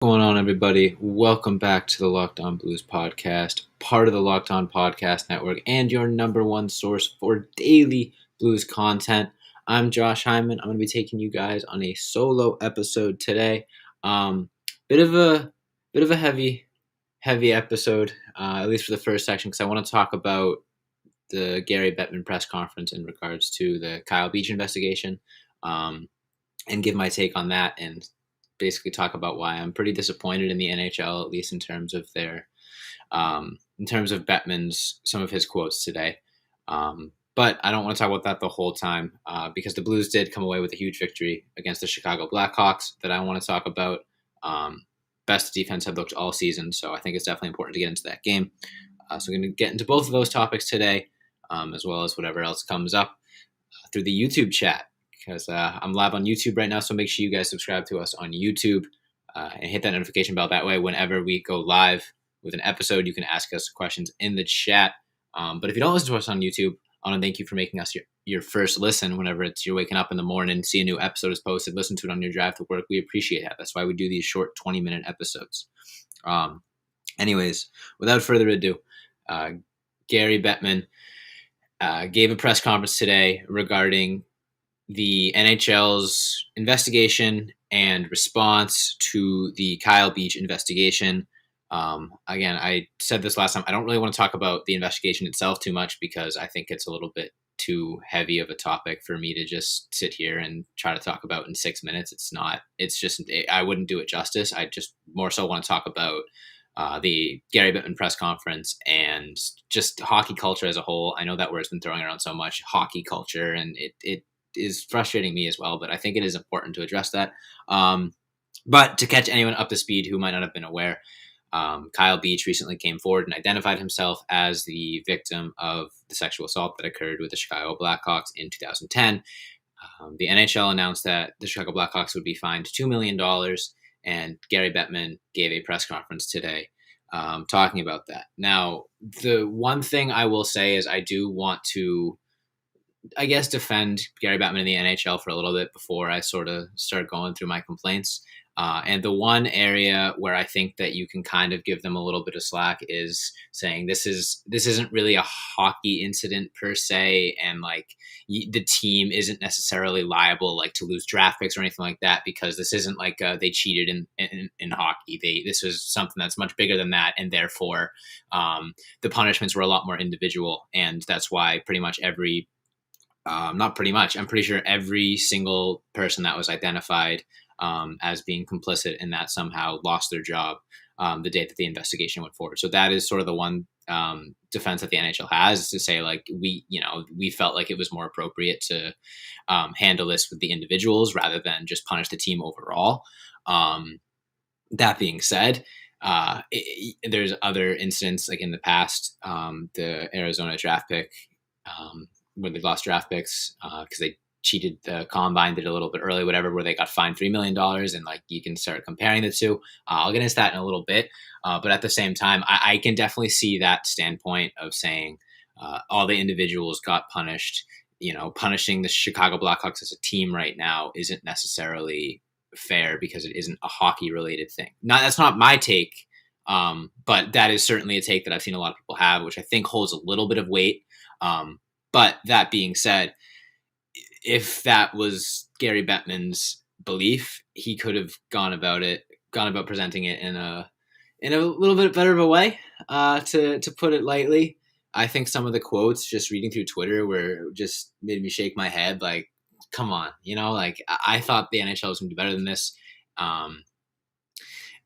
What's going on, everybody? Welcome back to the Locked On Blues podcast, part of the Locked On Podcast Network, and your number one source for daily Blues content. I'm Josh Hyman. I'm going to be taking you guys on a solo episode today. Um, bit of a heavy episode, at least for the first section, because I want to talk about the Gary Bettman press conference in regards to the Kyle Beach investigation, and give my take on that and basically talk about why I'm pretty disappointed in the NHL, at least in terms of in terms of Bettman's, some of his quotes today. But I don't want to talk about that the whole time because the Blues did come away with a huge victory against the Chicago Blackhawks that I want to talk about. Best defense I've looked all season, so I think it's definitely important to get into that game. So we're going to get into both of those topics today, as well as whatever else comes up through the YouTube chat. Because I'm live on YouTube right now, so make sure you guys subscribe to us on YouTube and hit that notification bell. That way, whenever we go live with an episode, you can ask us questions in the chat. But if you don't listen to us on YouTube, I want to thank you for making us your first listen whenever you're waking up in the morning, see a new episode is posted, listen to it on your drive to work. We appreciate that. That's why we do these short 20-minute episodes. Anyways, without further ado, Gary Bettman gave a press conference today regarding the NHL's investigation and response to the Kyle Beach investigation. Again, I said this last time. I don't really want to talk about the investigation itself too much because I think it's a little bit too heavy of a topic for me to just sit here and try to talk about in 6 minutes. It's not. It's just I wouldn't do it justice. I just more so want to talk about the Gary Bettman press conference and just hockey culture as a whole. I know that word's been throwing around so much, hockey culture, and it is frustrating me as well, but I think it is important to address that. But to catch anyone up to speed who might not have been aware, Kyle Beach recently came forward and identified himself as the victim of the sexual assault that occurred with the Chicago Blackhawks in 2010. The NHL announced that the Chicago Blackhawks would be fined $2 million, and Gary Bettman gave a press conference today talking about that. Now, the one thing I will say is I do want to defend Gary Bettman in the NHL for a little bit before I sort of start going through my complaints. And the one area where I think that you can kind of give them a little bit of slack is saying this isn't really a hockey incident per se, and the team isn't necessarily liable to lose draft picks or anything like that, because this isn't they cheated in hockey. This was something that's much bigger than that, and therefore the punishments were a lot more individual, and that's why pretty much not pretty much, I'm pretty sure every single person that was identified as being complicit in that somehow lost their job the day that the investigation went forward. So that is sort of the one defense that the NHL has, is to say we felt like it was more appropriate to handle this with the individuals rather than just punish the team overall. That being said, there's other incidents like in the past, the Arizona draft pick, where they lost draft picks because they cheated the combine, did a little bit early, whatever, where they got fined $3 million. And you can start comparing the two. I'll get into that in a little bit. But at the same time, I can definitely see that standpoint of saying all the individuals got punished. Punishing the Chicago Blackhawks as a team right now isn't necessarily fair because it isn't a hockey related thing. Now, that's not my take, but that is certainly a take that I've seen a lot of people have, which I think holds a little bit of weight. But that being said, if that was Gary Bettman's belief, he could have gone about presenting it in a little bit better of a way, to put it lightly. I think some of the quotes just reading through Twitter were just made me shake my head. Come on, I thought the NHL was going to do better than this.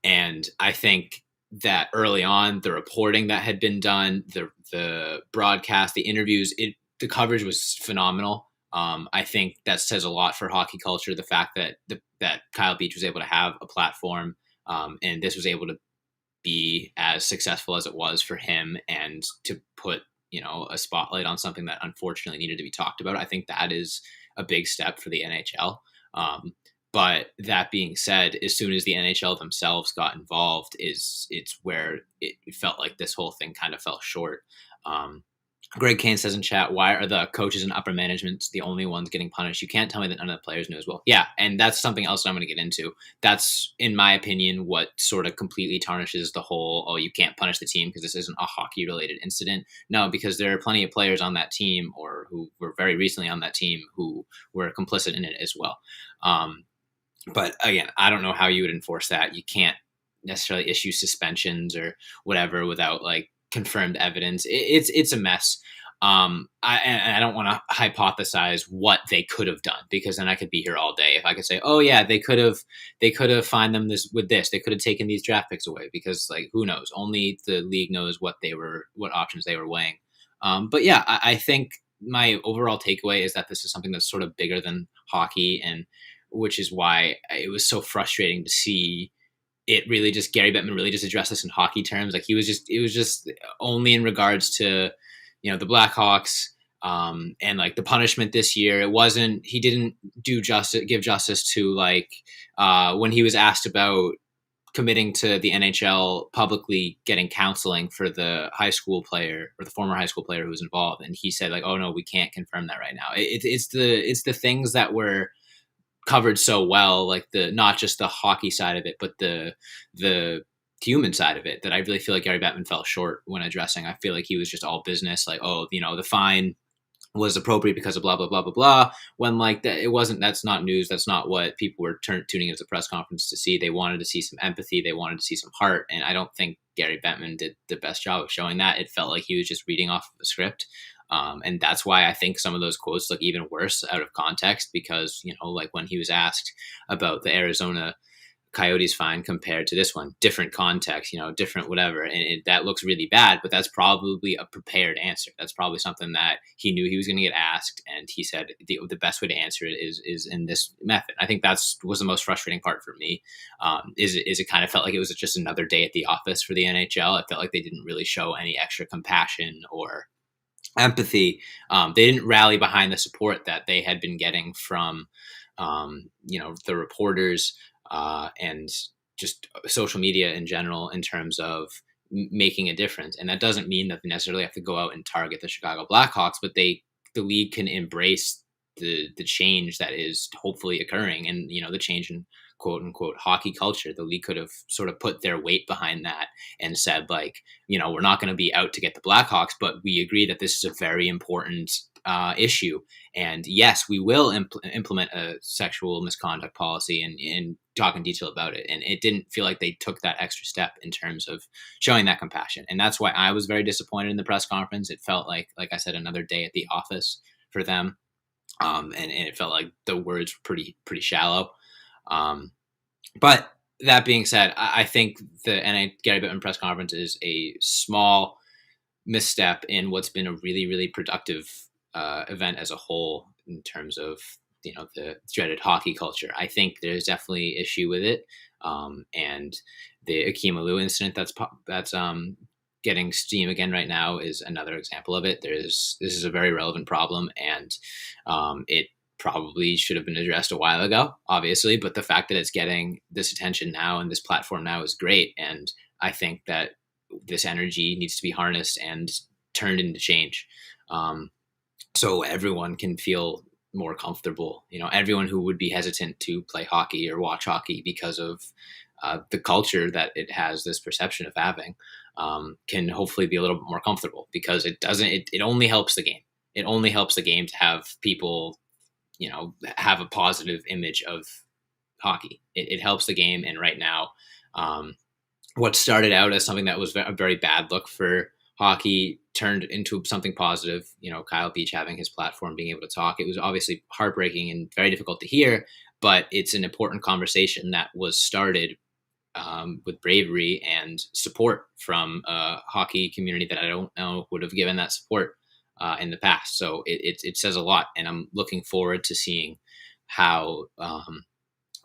And I think that early on, the reporting that had been done, the broadcast, the interviews, the coverage was phenomenal. I think that says a lot for hockey culture. The fact that that Kyle Beach was able to have a platform, and this was able to be as successful as it was for him, and to put a spotlight on something that unfortunately needed to be talked about. I think that is a big step for the NHL. But that being said, as soon as the NHL themselves got involved, it's where it felt like this whole thing kind of fell short. Greg Kane says in chat, why are the coaches and upper management the only ones getting punished? You can't tell me that none of the players knew as well. Yeah, and that's something else that I'm going to get into. That's, in my opinion, what sort of completely tarnishes the whole, oh, you can't punish the team because this isn't a hockey-related incident. No, because there are plenty of players on that team or who were very recently on that team who were complicit in it as well. But again, I don't know how you would enforce that. You can't necessarily issue suspensions or whatever without like confirmed evidence. It's a mess. I don't want to hypothesize what they could have done because then I could be here all day. If I could say, oh yeah, they could have fined them this with this. They could have taken these draft picks away because like who knows? Only the league knows what options they were weighing. But yeah, I think my overall takeaway is that this is something that's sort of bigger than hockey, and which is why it was so frustrating to see it really just Gary Bettman really just addressed this in hockey terms. Like it was just only in regards to, the Blackhawks, and like the punishment this year. He didn't give justice to like, when he was asked about committing to the NHL publicly getting counseling for the high school player or the former high school player who was involved. And he said like, oh no, we can't confirm that right now. It's the things that were covered so well, like the not just the hockey side of it, but the human side of it, that I really feel like Gary Bettman fell short when addressing. I feel like he was just all business, like, oh, the fine was appropriate because of blah blah blah blah blah. When like that, it wasn't. That's not news. That's not what people were tuning into the press conference to see. They wanted to see some empathy. They wanted to see some heart, and I don't think Gary Bettman did the best job of showing that. It felt like he was just reading off of a script. And that's why I think some of those quotes look even worse out of context because, like when he was asked about the Arizona Coyotes fine compared to this one, different context, different whatever. And that looks really bad, but that's probably a prepared answer. That's probably something that he knew he was going to get asked. And he said the best way to answer it is in this method. I think was the most frustrating part for me. Is it kind of felt like it was just another day at the office for the NHL. I felt like they didn't really show any extra compassion or empathy. They didn't rally behind the support that they had been getting from, the reporters and just social media in general in terms of making a difference. And that doesn't mean that they necessarily have to go out and target the Chicago Blackhawks, but the league can embrace the change that is hopefully occurring, and the change in quote unquote hockey culture. The league could have sort of put their weight behind that and said like, we're not going to be out to get the Blackhawks, but we agree that this is a very important issue. And yes, we will implement a sexual misconduct policy and talk in detail about it. And it didn't feel like they took that extra step in terms of showing that compassion. And that's why I was very disappointed in the press conference. It felt like I said, another day at the office for them. And it felt like the words were pretty shallow. But that being said, I think the Gary Bettman press conference is a small misstep in what's been a really, really productive event as a whole in terms of the dreaded hockey culture. I think there's definitely issue with it, and the Akim Aliu incident that's getting steam again right now is another example of it. This is a very relevant problem, and it probably should have been addressed a while ago, obviously, but the fact that it's getting this attention now and this platform now is great. And I think that this energy needs to be harnessed and turned into change. So everyone can feel more comfortable, everyone who would be hesitant to play hockey or watch hockey because of the culture that it has this perception of having, can hopefully be a little bit more comfortable, because it only helps the game. It only helps the game to have people, have a positive image of hockey. It helps the game. And right now, what started out as something that was a very bad look for hockey turned into something positive. Kyle Beach having his platform, being able to talk. It was obviously heartbreaking and very difficult to hear, but it's an important conversation that was started with bravery and support from a hockey community that I don't know would have given that support in the past. So it says a lot, and I'm looking forward to seeing how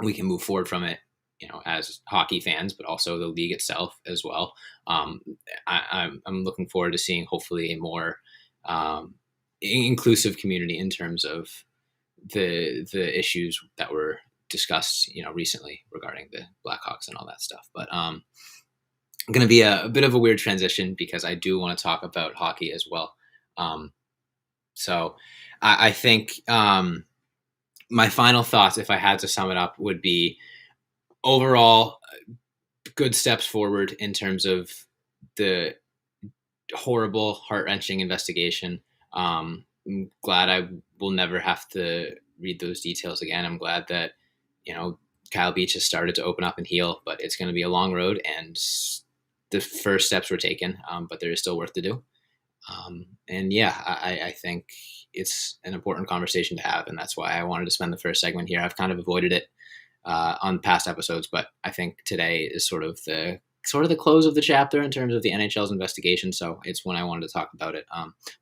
we can move forward from it, as hockey fans, but also the league itself as well. I'm looking forward to seeing hopefully a more inclusive community in terms of the issues that were discussed, recently regarding the Blackhawks and all that stuff. But going to be a bit of a weird transition because I do want to talk about hockey as well. Um, so I think my final thoughts, if I had to sum it up, would be overall good steps forward in terms of the horrible, heart wrenching investigation. I'm glad I will never have to read those details again. I'm glad that, Kyle Beach has started to open up and heal, but it's going to be a long road, and the first steps were taken, but there is still work to do. And yeah, I think it's an important conversation to have, and that's why I wanted to spend the first segment here. I've kind of avoided it on past episodes, but I think today is sort of the close of the chapter in terms of the NHL's investigation. So it's when I wanted to talk about it.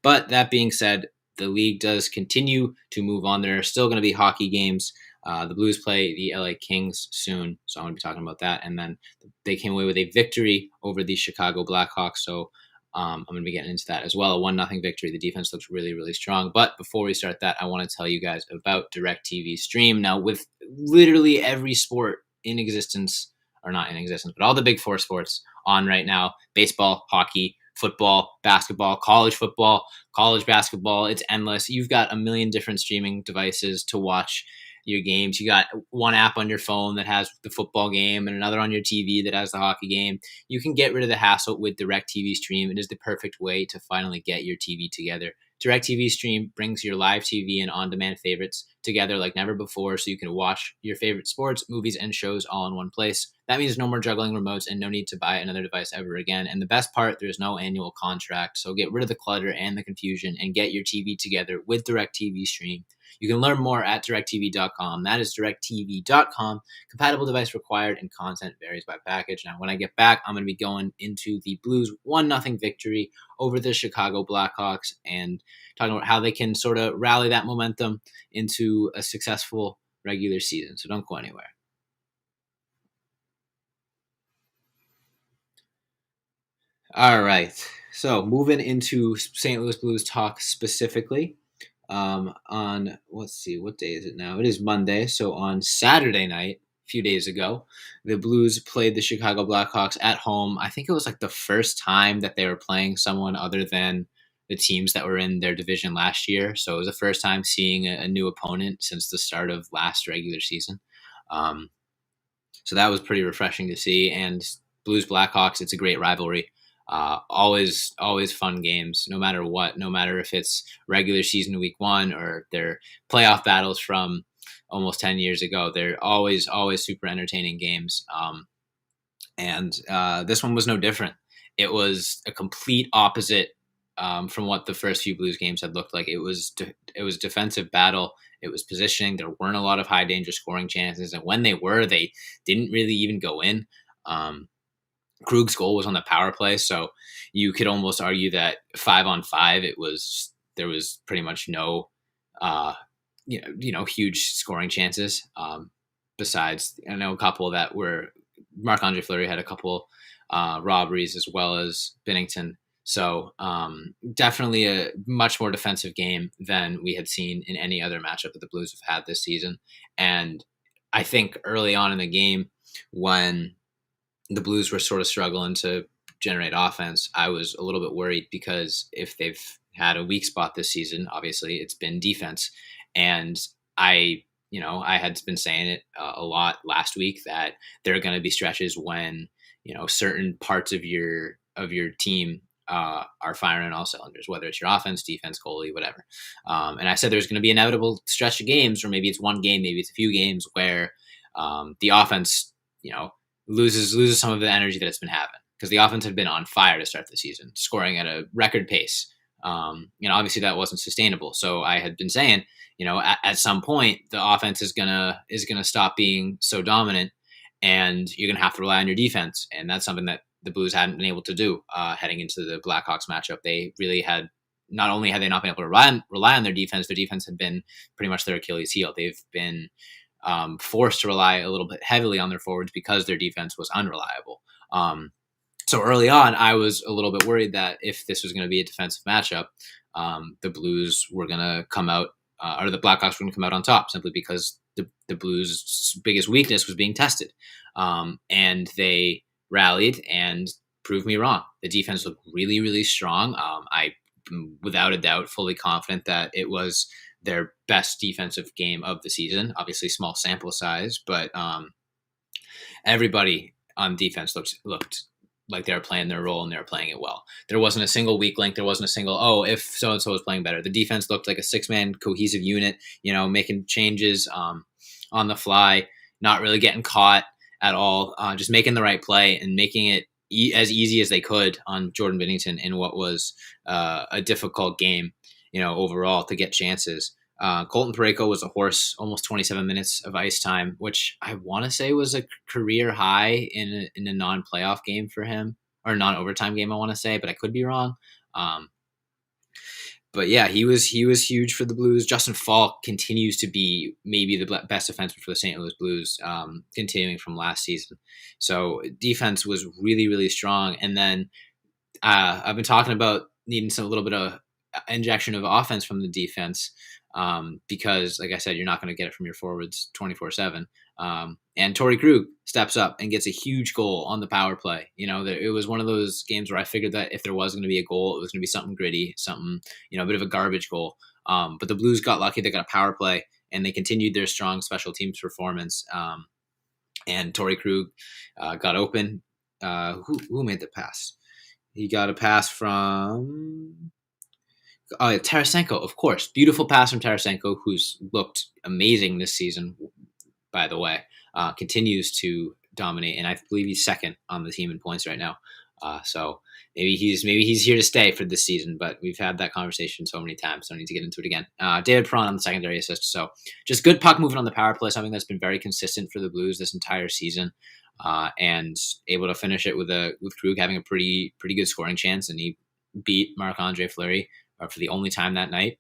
But that being said, the league does continue to move on. There are still going to be hockey games. The Blues play the LA Kings soon, so I'm going to be talking about that. And then they came away with a victory over the Chicago Blackhawks. So I'm going to be getting into that as well. A 1-0 victory. The defense looks really, really strong. But before we start that, I want to tell you guys about DirecTV Stream. Now, with literally every sport in existence, or not in existence, but all the big four sports on right now: baseball, hockey, football, basketball, college football, college basketball. It's endless. You've got a million different streaming devices to watch your games. You got one app on your phone that has the football game and another on your TV that has the hockey game. You can get rid of the hassle with DirecTV Stream. It is the perfect way to finally get your TV together. DirecTV Stream brings your live TV and on-demand favorites together like never before, so you can watch your favorite sports, movies, and shows all in one place. That means no more juggling remotes and no need to buy another device ever again. And the best part, there's no annual contract, so get rid of the clutter and the confusion and get your TV together with DirecTV Stream. You can learn more at directv.com. That is directv.com. Compatible device required, and content varies by package. Now, when I get back, I'm going to be going into the Blues 1-0 victory over the Chicago Blackhawks and talking about how they can sort of rally that momentum into a successful regular season. So don't go anywhere. All right. So moving into St. Louis Blues talk specifically. On, let's see, what day is it now? It is Monday. So on Saturday night, a few days ago, the Blues played the Chicago Blackhawks at home. I think it was like the first time that they were playing someone other than the teams that were in their division last year. So it was the first time seeing a new opponent since the start of last regular season. Um, so that was pretty refreshing to see. And Blues Blackhawks, it's a great rivalry. Always fun games, no matter what, no matter if it's regular season week one or their playoff battles from almost 10 years ago. They're always super entertaining games. And this one was no different. It was a complete opposite from what the first few Blues games had looked like. It was defensive battle. It was positioning. There weren't a lot of high danger scoring chances, and when they were, they didn't really even go in. Krug's goal was on the power play, so you could almost argue that 5-on-5, there was pretty much no, huge scoring chances. Besides, I know a couple that were Marc-Andre Fleury had a couple robberies as well as Binnington. So definitely a much more defensive game than we had seen in any other matchup that the Blues have had this season. And I think early on in the game, when the Blues were sort of struggling to generate offense, I was a little bit worried because if they've had a weak spot this season, obviously it's been defense. And I had been saying it a lot last week that there are going to be stretches when, certain parts of your team are firing on all cylinders, whether it's your offense, defense, goalie, whatever. And I said there's going to be an inevitable stretch of games, or maybe it's one game, maybe it's a few games where the offense, loses some of the energy that it's been having, because the offense had been on fire to start the season, scoring at a record pace. Obviously that wasn't sustainable. So I had been saying, at some point the offense is gonna stop being so dominant, and you're gonna have to rely on your defense, and that's something that the Blues hadn't been able to do heading into the Blackhawks matchup. They really had. Not only had they not been able to rely on their defense had been pretty much their Achilles heel. They've been forced to rely a little bit heavily on their forwards because their defense was unreliable. So early on, I was a little bit worried that if this was going to be a defensive matchup, the Blues were going to come out, or the Blackhawks were going to come out on top, simply because the Blues' biggest weakness was being tested. And they rallied and proved me wrong. The defense looked really, really strong. I without a doubt, fully confident that it was their best defensive game of the season. Obviously, small sample size, but everybody on defense looked like they were playing their role and they were playing it well. There wasn't a single weak link. There wasn't a single, oh, if so and so was playing better. The defense looked like a 6-man cohesive unit, making changes on the fly, not really getting caught at all, just making the right play and making it as easy as they could on Jordan Binnington in what was a difficult game, overall to get chances. Colton Parayko was a horse, almost 27 minutes of ice time, which I want to say was a career high in a non-playoff game for him, or non-overtime game, I want to say, but I could be wrong. But yeah, he was huge for the Blues. Justin Falk continues to be maybe the best defenseman for the St. Louis Blues, continuing from last season. So defense was really, really strong. And then I've been talking about needing a little bit of injection of offense from the defense. Because, like I said, you're not going to get it from your forwards 24/7. And Torrey Krug steps up and gets a huge goal on the power play. It was one of those games where I figured that if there was going to be a goal, it was going to be something gritty, something, a bit of a garbage goal. But the Blues got lucky. They got a power play, and they continued their strong special teams performance. And Torrey Krug got open. Who made the pass? He got a pass from... Tarasenko, of course. Beautiful pass from Tarasenko, who's looked amazing this season, by the way. Continues to dominate, and I believe he's second on the team in points right now. So maybe he's here to stay for this season, but we've had that conversation so many times, so I need to get into it again. David Perron on the secondary assist. So just good puck movement on the power play, something that's been very consistent for the Blues this entire season. And able to finish it with Krug having a pretty good scoring chance, and he beat Marc-Andre Fleury for the only time that night.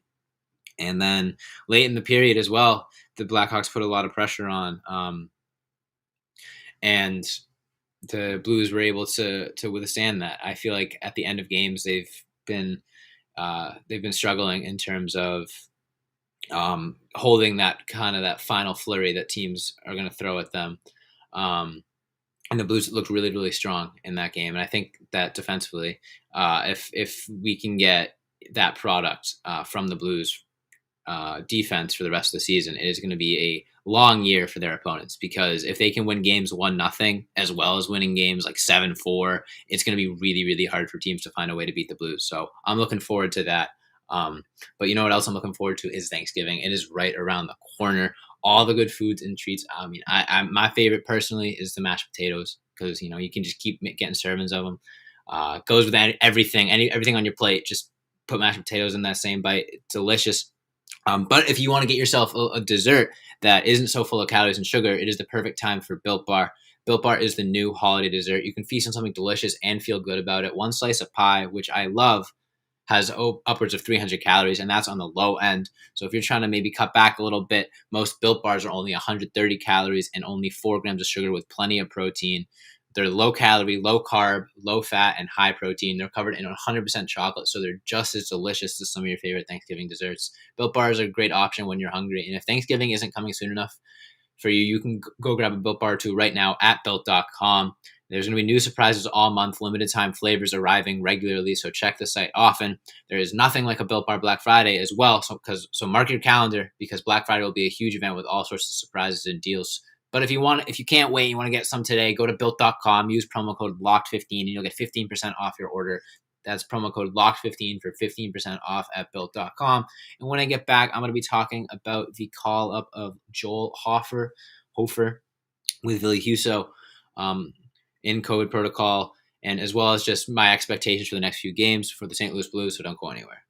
And then late in the period as well, the Blackhawks put a lot of pressure on, and the Blues were able to withstand that. I feel like at the end of games, they've been struggling in terms of holding that final flurry that teams are going to throw at them. And the Blues looked really, really strong in that game. And I think that defensively, if we can get that product from the Blues defense for the rest of the season, it is going to be a long year for their opponents, because if they can win games 1-0 as well as winning games like 7-4, it's going to be really, really hard for teams to find a way to beat the Blues. So I'm looking forward to that. But you know what else I'm looking forward to is Thanksgiving. It is right around the corner. All the good foods and treats. I mean, my favorite personally is the mashed potatoes, because you can just keep getting servings of them. Goes with everything on your plate. Just put mashed potatoes in that same bite. It's delicious. But if you want to get yourself a dessert that isn't so full of calories and sugar, it is the perfect time for Built Bar. Built Bar is the new holiday dessert. You can feast on something delicious and feel good about it. One slice of pie, which I love, has upwards of 300 calories, and that's on the low end. So if you're trying to maybe cut back a little bit, most Built Bars are only 130 calories and only 4 grams of sugar with plenty of protein. They're low calorie, low carb, low fat, and high protein. They're covered in 100% chocolate, so they're just as delicious as some of your favorite Thanksgiving desserts. Built Bars are a great option when you're hungry, and if Thanksgiving isn't coming soon enough for you, you can go grab a Built Bar too right now at Built.com. There's going to be new surprises all month, limited time flavors arriving regularly, so check the site often. There is nothing like a Built Bar Black Friday as well, so mark your calendar, because Black Friday will be a huge event with all sorts of surprises and deals. But if you can't wait, you want to get some today, go to Built.com, use promo code LOCKED15, and you'll get 15% off your order. That's promo code LOCKED15 for 15% off at Built.com. And when I get back, I'm going to be talking about the call-up of Joel Hofer with Ville Husso in COVID protocol, and as well as just my expectations for the next few games for the St. Louis Blues, so don't go anywhere.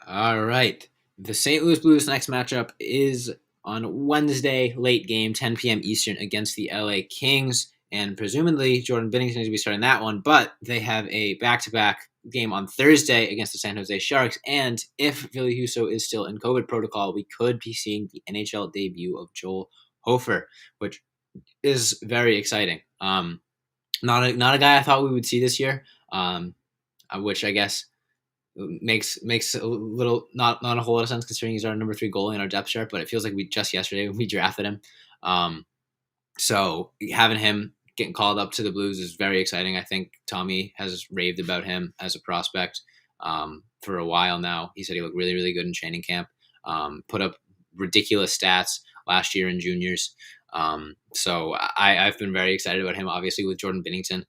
All right. The St. Louis Blues' next matchup is on Wednesday, late game, 10 p.m. Eastern against the LA Kings. And presumably Jordan Binnington is going to be starting that one, but they have a back-to-back game on Thursday against the San Jose Sharks. And if Ville Husso is still in COVID protocol, we could be seeing the NHL debut of Joel Hofer, which is very exciting. Not a guy I thought we would see this year, which I guess makes a little not a whole lot of sense considering he's our number 3 goalie in our depth chart, but it feels like just yesterday we drafted him. So having him getting called up to the Blues is very exciting. I think Tommy has raved about him as a prospect for a while now. He said he looked really, really good in training camp. Put up ridiculous stats last year in juniors. So I've been very excited about him. Obviously, with Jordan Binnington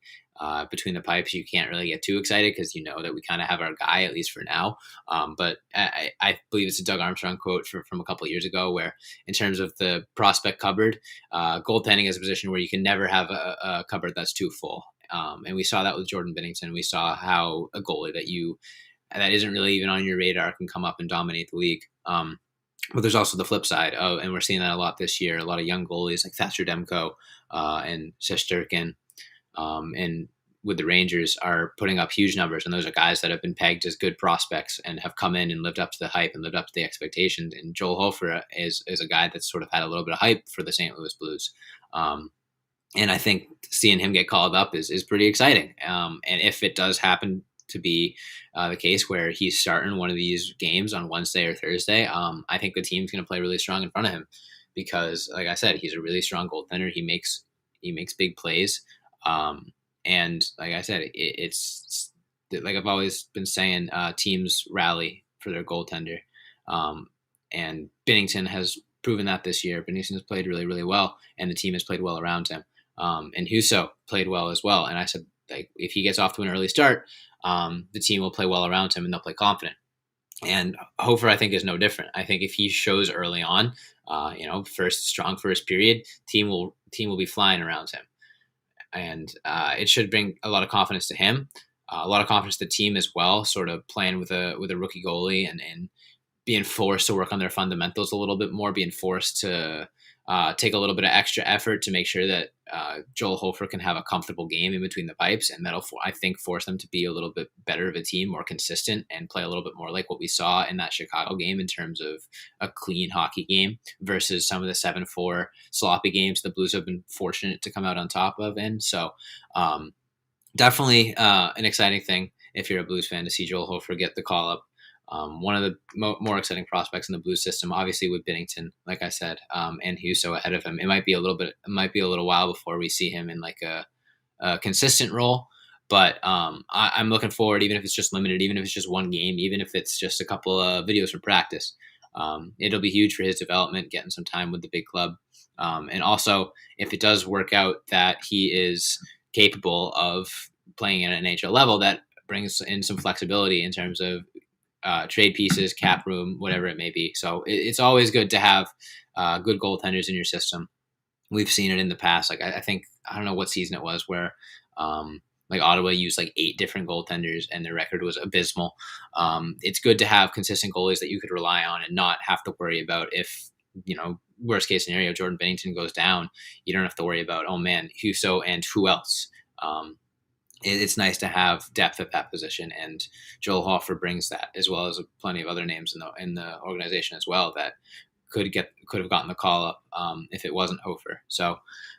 between the pipes, you can't really get too excited because you know that we kind of have our guy, at least for now. But I believe it's a Doug Armstrong quote from a couple of years ago, where in terms of the prospect cupboard, goaltending is a position where you can never have a cupboard that's too full. And we saw that with Jordan Binnington. We saw how a goalie that isn't really even on your radar can come up and dominate the league. But there's also the flip side, and we're seeing that a lot this year. A lot of young goalies like Thatcher Demko and Shesterkin, and with the Rangers are putting up huge numbers. And those are guys that have been pegged as good prospects and have come in and lived up to the hype and lived up to the expectations. And Joel Hofer is a guy that's sort of had a little bit of hype for the St. Louis Blues. And I think seeing him get called up is pretty exciting. And if it does happen to be the case where he's starting one of these games on Wednesday or Thursday, I think the team's going to play really strong in front of him because, like I said, he's a really strong goaltender. He makes big plays. And like I said, it's like I've always been saying, teams rally for their goaltender. And Binnington has proven that this year. Binnington has played really, really well, and the team has played well around him. And Husso played well as well. And I said, like, if he gets off to an early start, the team will play well around him and they'll play confident. And Hofer, I think, is no different. I think if he shows early on, strong first period, team will be flying around him. And it should bring a lot of confidence to him, a lot of confidence to the team as well, sort of playing with a rookie goalie and being forced to work on their fundamentals a little bit more, being forced to take a little bit of extra effort to make sure that Joel Hofer can have a comfortable game in between the pipes. And that'll, I think, force them to be a little bit better of a team, more consistent, and play a little bit more like what we saw in that Chicago game in terms of a clean hockey game versus some of the 7-4 sloppy games the Blues have been fortunate to come out on top of. And so definitely an exciting thing if you're a Blues fan to see Joel Hofer get the call up. One of the more exciting prospects in the Blues system, obviously with Binnington, like I said, and Husso ahead of him. It might be a little while before we see him in like a consistent role, but I'm looking forward, even if it's just limited, even if it's just one game, even if it's just a couple of videos from practice. It'll be huge for his development, getting some time with the big club. And also, if it does work out that he is capable of playing at an NHL level, that brings in some flexibility in terms of trade pieces, cap room, whatever it may be. So it's always good to have good goaltenders in your system. We've seen it in the past. Like I think, I don't know what season it was where like Ottawa used like 8 different goaltenders and their record was abysmal. It's good to have consistent goalies that you could rely on and not have to worry about if, worst case scenario, Jordan Binnington goes down. You don't have to worry about, oh man, Husso and who else. It's nice to have depth at that position, and Joel Hofer brings that, as well as plenty of other names in the organization as well that could have gotten the call up if it wasn't Hofer. So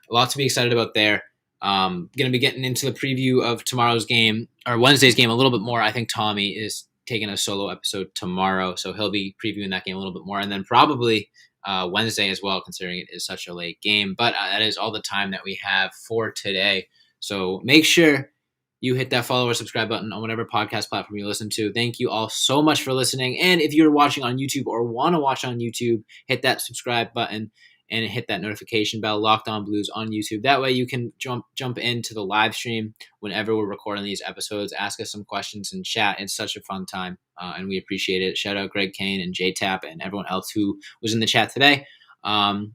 a lot to be excited about there. Going to be getting into the preview of tomorrow's game or Wednesday's game a little bit more. I think Tommy is taking a solo episode tomorrow, so he'll be previewing that game a little bit more, and then probably Wednesday as well, considering it is such a late game. But that is all the time that we have for today. So make sure you hit that follow or subscribe button on whatever podcast platform you listen to. Thank you all so much for listening. And if you're watching on YouTube or want to watch on YouTube, hit that subscribe button and hit that notification bell, Locked On Blues on YouTube. That way you can jump into the live stream whenever we're recording these episodes. Ask us some questions and chat. It's such a fun time, and we appreciate it. Shout out Greg Kane and J-Tap and everyone else who was in the chat today.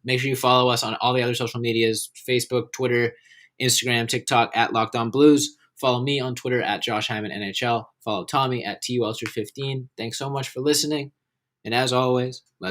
Make sure you follow us on all the other social medias, Facebook, Twitter, Instagram, TikTok, at Locked On Blues. Follow me on Twitter at Josh Hyman NHL. Follow Tommy at TULster15. Thanks so much for listening. And as always, let's